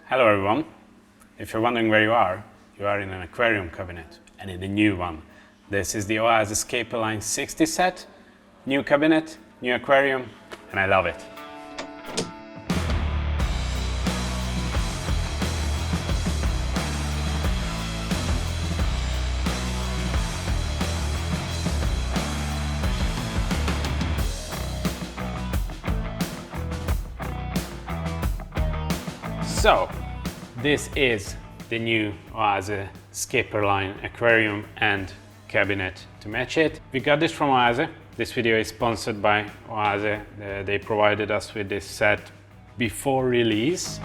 Hello everyone. If you're wondering where you are in an aquarium cabinet and in a new one. This is the Oase ScaperLine 60 set, new cabinet, new aquarium, and I love it. So, this is the new Oase ScaperLine aquarium and cabinet to match it. We got this from Oase. This video is sponsored by Oase. They provided us with this set before release.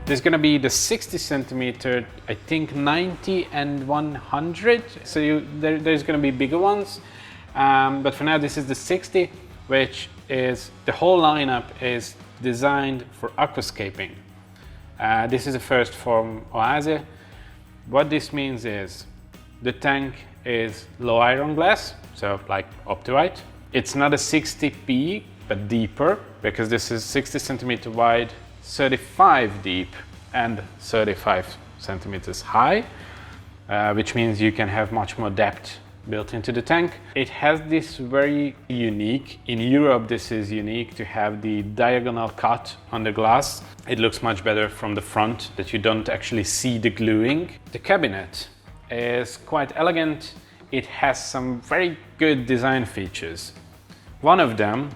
This is gonna be the 60 centimeter, I think 90 and 100. So there's gonna be bigger ones. But for now, this is the 60, which is, the whole lineup is designed for aquascaping. This is the first from Oase. What this means is the tank is low iron glass, so like up to height. It's not a 60p, but deeper, because this is 60 centimeter wide, 35 deep, and 35 centimeters high, which means you can have much more depth built into the tank. It has this very unique, in Europe this is unique, to have the diagonal cut on the glass. It looks much better from the front, that you don't actually see the gluing. The cabinet is quite elegant. It has some very good design features. One of them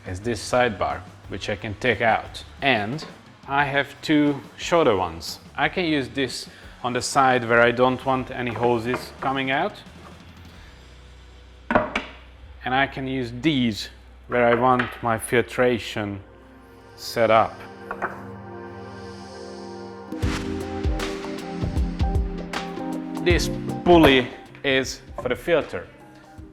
is this sidebar, which I can take out. And I have two shorter ones. I can use this on the side where I don't want any hoses coming out. And I can use these where I want my filtration set up. This pulley is for the filter.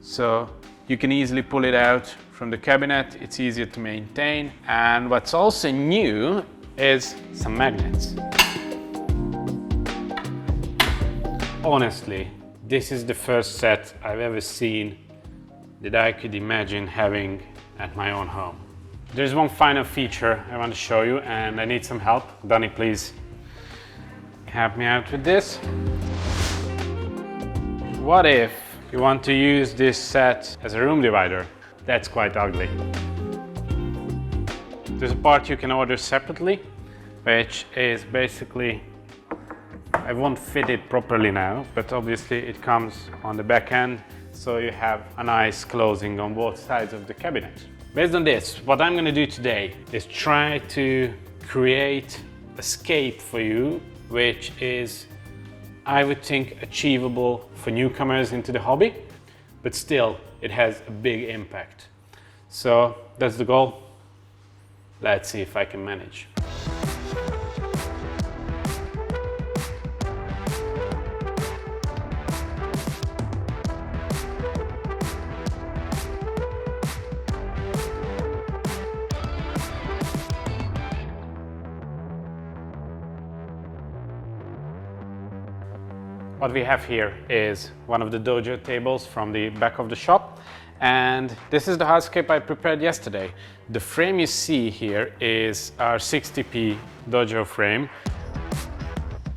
So you can easily pull it out from the cabinet. It's easier to maintain. And what's also new is some magnets. Honestly, this is the first set I've ever seen that I could imagine having at my own home. There's one final feature I want to show you, and I need some help. Donnie, please help me out with this. What if you want to use this set as a room divider? That's quite ugly. There's a part you can order separately, which is basically, I won't fit it properly now, but obviously it comes on the back end, so you have a nice closing on both sides of the cabinet. Based on this, what I'm going to do today is try to create a scape for you, which is, I would think, achievable for newcomers into the hobby, but still it has a big impact. So that's the goal. Let's see if I can manage. What we have here is one of the dojo tables from the back of the shop, and this is the hardscape I prepared yesterday. The frame you see here is our 60p dojo frame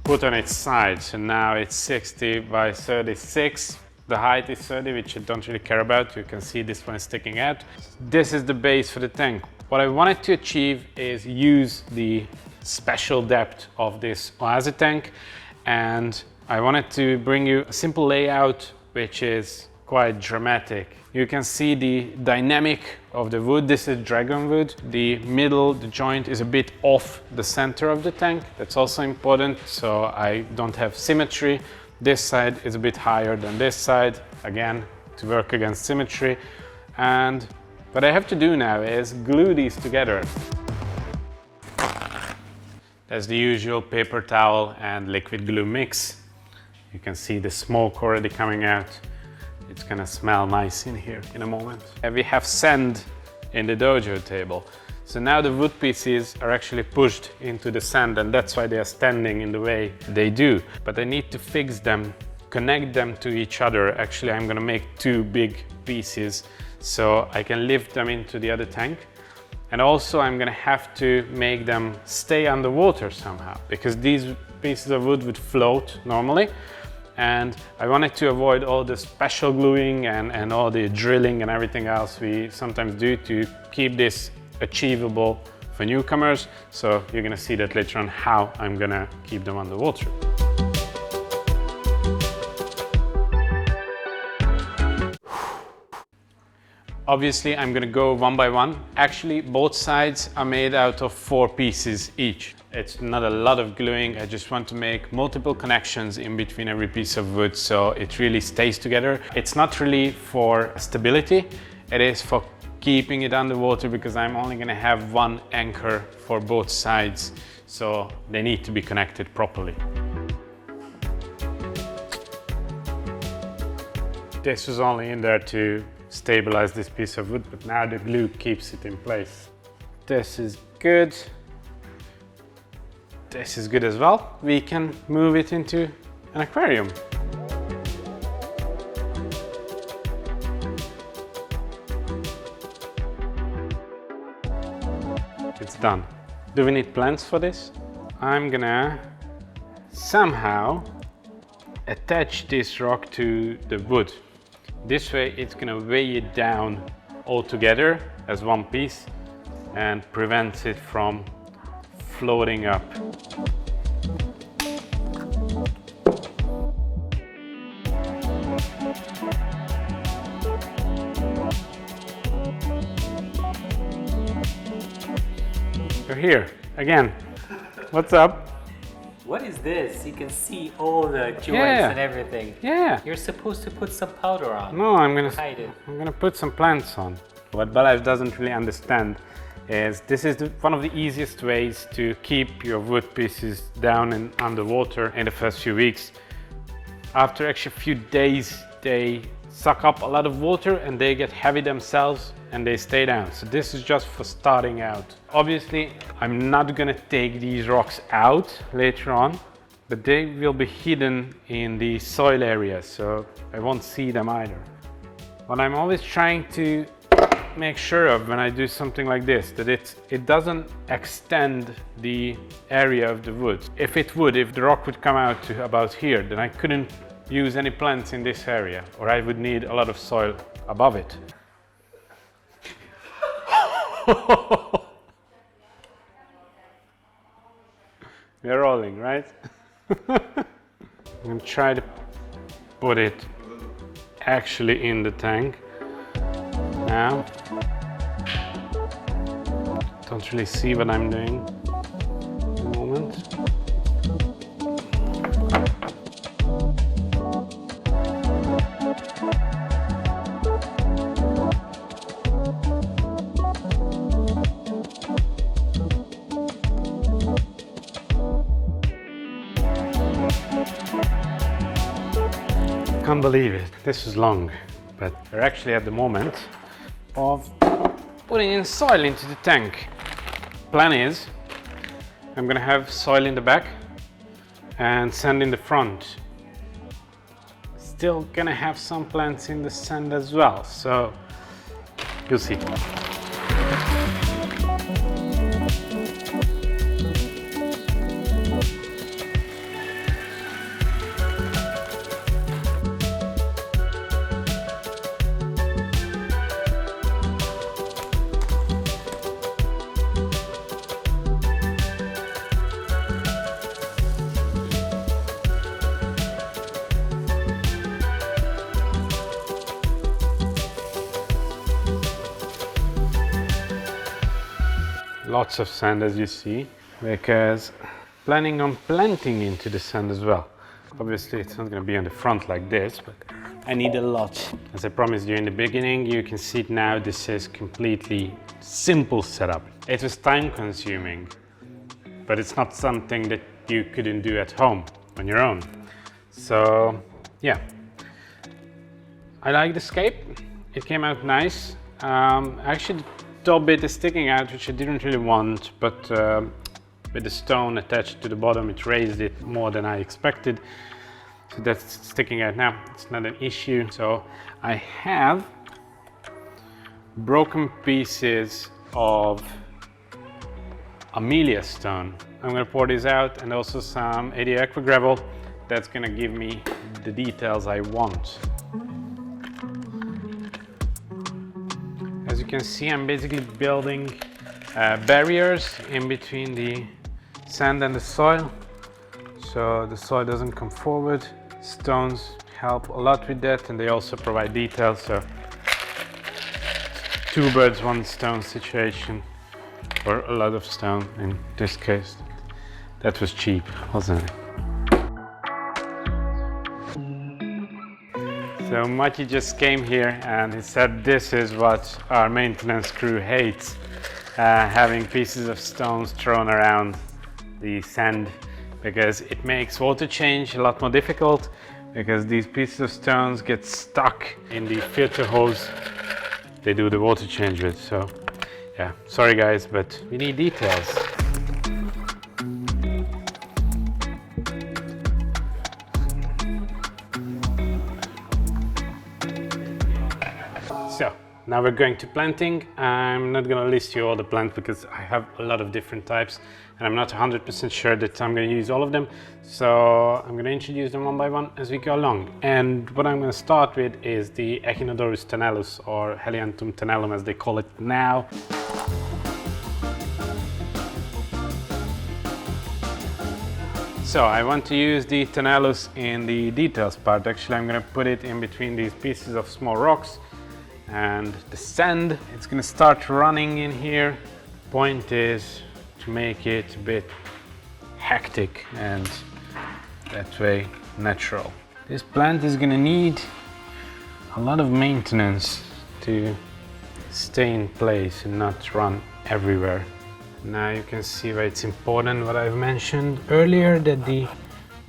put on its side, so now it's 60 by 36. The height is 30, which I don't really care about. You can see this one is sticking out. This is the base for the tank. What I wanted to achieve is use the special depth of this Oase tank, and I wanted to bring you a simple layout which is quite dramatic. You can see the dynamic of the wood. This is dragon wood. The middle, the joint is a bit off the center of the tank. That's also important, so I don't have symmetry. This side is a bit higher than this side, again, to work against symmetry. And what I have to do now is glue these together. There's the usual paper towel and liquid glue mix. You can see the smoke already coming out. It's gonna smell nice in here in a moment. And we have sand in the dojo table. So now the wood pieces are actually pushed into the sand, and that's why they are standing in the way they do. But I need to fix them, connect them to each other. Actually, I'm gonna make two big pieces so I can lift them into the other tank. And also I'm gonna have to make them stay underwater somehow, because these pieces of wood would float normally. And I wanted to avoid all the special gluing and all the drilling and everything else we sometimes do to keep this achievable for newcomers. So you're gonna see that later on how I'm gonna keep them underwater. Obviously, I'm gonna go one by one. Actually, both sides are made out of 4 pieces each. It's not a lot of gluing. I just want to make multiple connections in between every piece of wood so it really stays together. It's not really for stability. It is for keeping it underwater, because I'm only gonna have one anchor for both sides. So they need to be connected properly. This was only in there to stabilize this piece of wood, but now the glue keeps it in place. This is good. This is good as well. We can move it into an aquarium. It's done. Do we need plants for this? I'm gonna somehow attach this rock to the wood. This way it's gonna weigh it down all together as one piece and prevents it from floating up. You're here again. What's up? What is this? You can see all the joints and everything. Yeah. You're supposed to put some powder on. No, I'm hide it. gonna put some plants on. What Balash doesn't really understand is this is one of the easiest ways to keep your wood pieces down and underwater in the first few weeks. After actually a few days, they suck up a lot of water and they get heavy themselves and they stay down. So this is just for starting out. Obviously, I'm not gonna take these rocks out later on, but they will be hidden in the soil area, so I won't see them either. What I'm always trying to make sure of when I do something like this, that it doesn't extend the area of the wood. If the rock would come out to about here, then I couldn't use any plants in this area, or I would need a lot of soil above it. We're rolling, right? I'm gonna try to put it actually in the tank now. Don't really see what I'm doing at the moment. Can't believe it. This is long, but we're actually at the moment of putting in soil into the tank. Plan is I'm gonna have soil in the back and sand in the front. Still gonna have some plants in the sand as well, so you'll see. Lots of sand, as you see, because planning on planting into the sand as well. Obviously it's not going to be on the front like this, but I need a lot. As I promised you in the beginning, you can see it now, this is completely simple setup. It was time consuming, but it's not something that you couldn't do at home on your own. So yeah, I like the scape. It came out nice. Actually, top bit is sticking out, which I didn't really want, but with the stone attached to the bottom, it raised it more than I expected. So that's sticking out now. It's not an issue. So I have broken pieces of Amelia stone. I'm gonna pour this out, and also some 80 Aqua Gravel. That's gonna give me the details I want. As you can see, I'm basically building barriers in between the sand and the soil, so the soil doesn't come forward. Stones help a lot with that, and they also provide details, so two birds, one stone situation, or a lot of stone in this case. That was cheap, wasn't it? So Maki just came here and he said this is what our maintenance crew hates, having pieces of stones thrown around the sand, because it makes water change a lot more difficult, because these pieces of stones get stuck in the filter hose they do the water change with. So yeah, sorry guys, but we need details. So now we're going to planting. I'm not going to list you all the plants because I have a lot of different types and I'm not 100% sure that I'm going to use all of them. So I'm going to introduce them one by one as we go along. And what I'm going to start with is the Echinodorus tenellus, or Helianthus tenellum as they call it now. So I want to use the tenellus in the details part. Actually, I'm going to put it in between these pieces of small rocks and the sand. It's going to start running in here. Point is to make it a bit hectic and that way natural. This plant is going to need a lot of maintenance to stay in place and not run everywhere. Now you can see why it's important what I've mentioned earlier, that the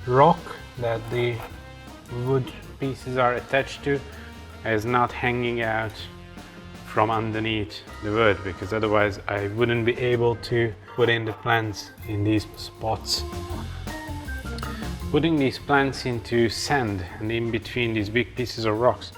rock that the wood pieces are attached to is not hanging out from underneath the wood, because otherwise I wouldn't be able to put in the plants in these spots. Putting these plants into sand and in between these big pieces of rocks,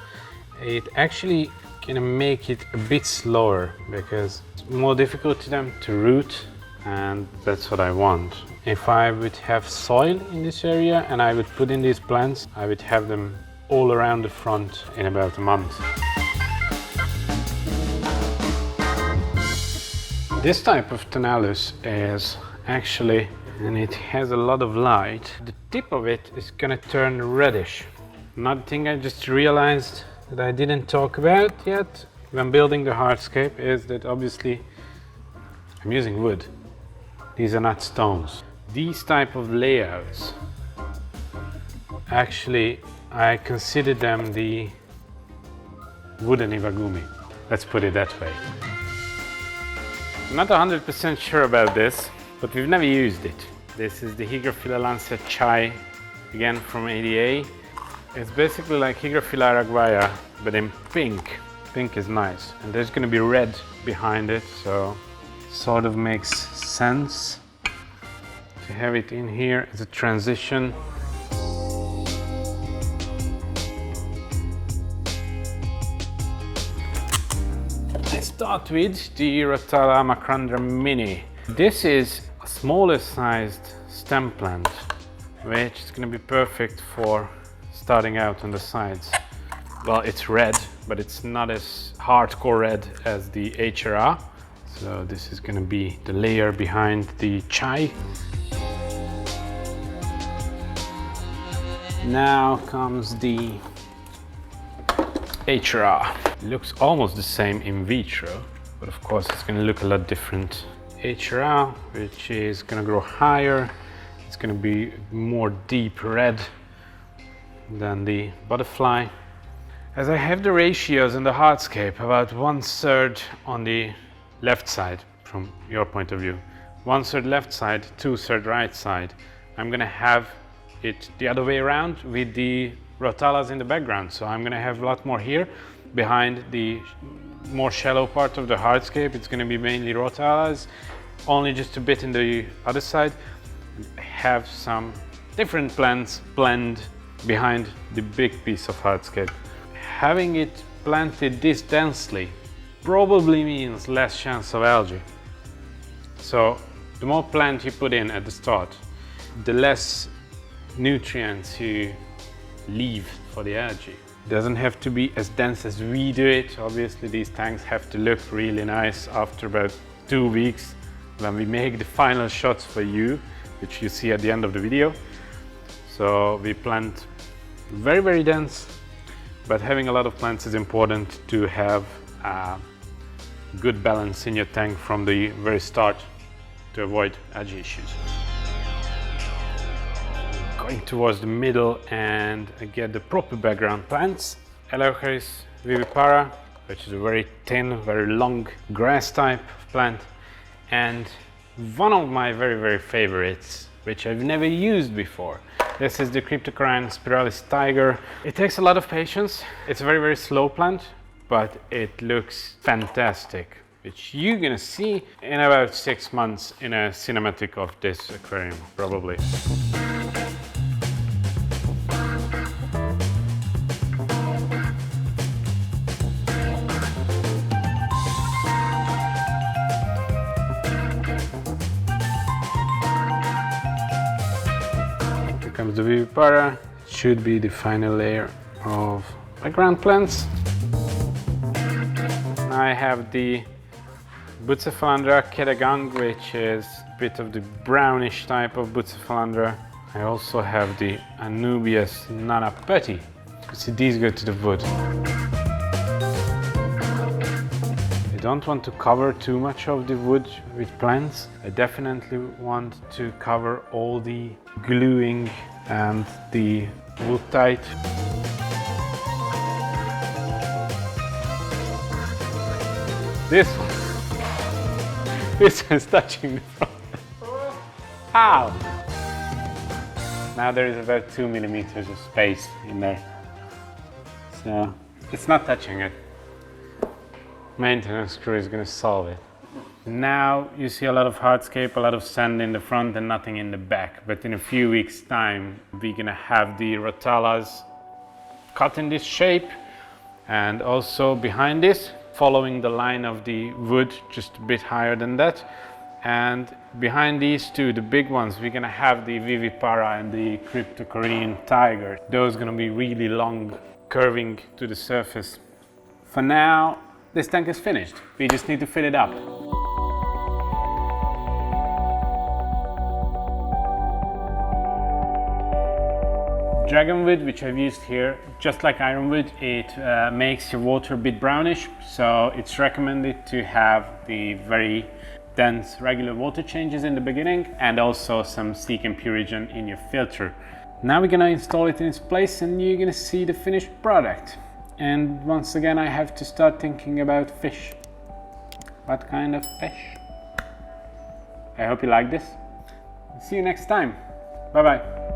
it actually gonna make it a bit slower because it's more difficult to them to root, and that's what I want. If I would have soil in this area and I would put in these plants, I would have them all around the front in about a month. This type of tenellus is actually, and it has a lot of light, the tip of it is gonna turn reddish. Another thing I just realized that I didn't talk about yet when building the hardscape is that obviously I'm using wood. These are not stones. These type of layouts, actually I consider them the wooden iwagumi. Let's put it that way. I'm not 100% sure about this, but we've never used it. This is the Hygrophila lancea chai, again from ADA. It's basically like Hygrophila araguaia, but in pink. Pink is nice. And there's going to be red behind it, so sort of makes sense to have it in here as a transition. Let's start with the Rotala macrandra mini. This is a smaller sized stem plant, which is going to be perfect for starting out on the sides. Well, it's red, but it's not as hardcore red as the HRA. So this is going to be the layer behind the chai. Now comes the HRA. It looks almost the same in vitro, but of course it's going to look a lot different. HRA, which is going to grow higher. It's going to be more deep red than the butterfly. As I have the ratios in the hardscape, about 1/3 on the left side from your point of view, 1/3 left side, 2/3 right side, I'm going to have it the other way around with the rotalas in the background. So I'm going to have a lot more here behind the more shallow part of the hardscape. It's going to be mainly rotalas, only just a bit in the other side. Have some different plants blend behind the big piece of hardscape. Having it planted this densely probably means less chance of algae. So The more plant you put in at the start, the less nutrients you leave for the algae. It doesn't have to be as dense as we do it. Obviously, these tanks have to look really nice after about 2 weeks when we make the final shots for you, which you see at the end of the video. So we plant very, very dense, but having a lot of plants is important to have a good balance in your tank from the very start to avoid algae issues. Going towards the middle and get the proper background plants. Oase vivipara, which is a very thin, very long grass type of plant, and one of my very, very favorites, which I've never used before. This is the Cryptocoryne spiralis tiger. It takes a lot of patience. It's a very, very slow plant, but it looks fantastic, which you're gonna see in about 6 months in a cinematic of this aquarium, probably. Here comes the vivipara. It should be the final layer of background plants. I have the Bucephalandra Kedagang, which is a bit of the brownish type of Bucephalandra. I also have the Anubias nanapeti. You see, these go to the wood. I don't want to cover too much of the wood with plants. I definitely want to cover all the gluing and the wood tight. This is touching the front. Ow! Now there is about 2 millimeters of space in there. So it's not touching it. Maintenance crew is going to solve it. Now you see a lot of hardscape, a lot of sand in the front and nothing in the back. But in a few weeks' time, we're going to have the rotalas cut in this shape, and also behind this, following the line of the wood, just a bit higher than that. And behind these two, the big ones, we're gonna have the vivipara and the Cryptocoryne tiger. Those are gonna be really long, curving to the surface. For now, this tank is finished. We just need to fill it up. Dragonwood, which I've used here, just like ironwood, it makes your water a bit brownish, so it's recommended to have the very dense regular water changes in the beginning and also some Seek and Purigen in your filter. Now we're gonna install it in its place and you're gonna see the finished product. And once again, I have to start thinking about fish. What kind of fish? I hope you like this. See you next time. Bye bye.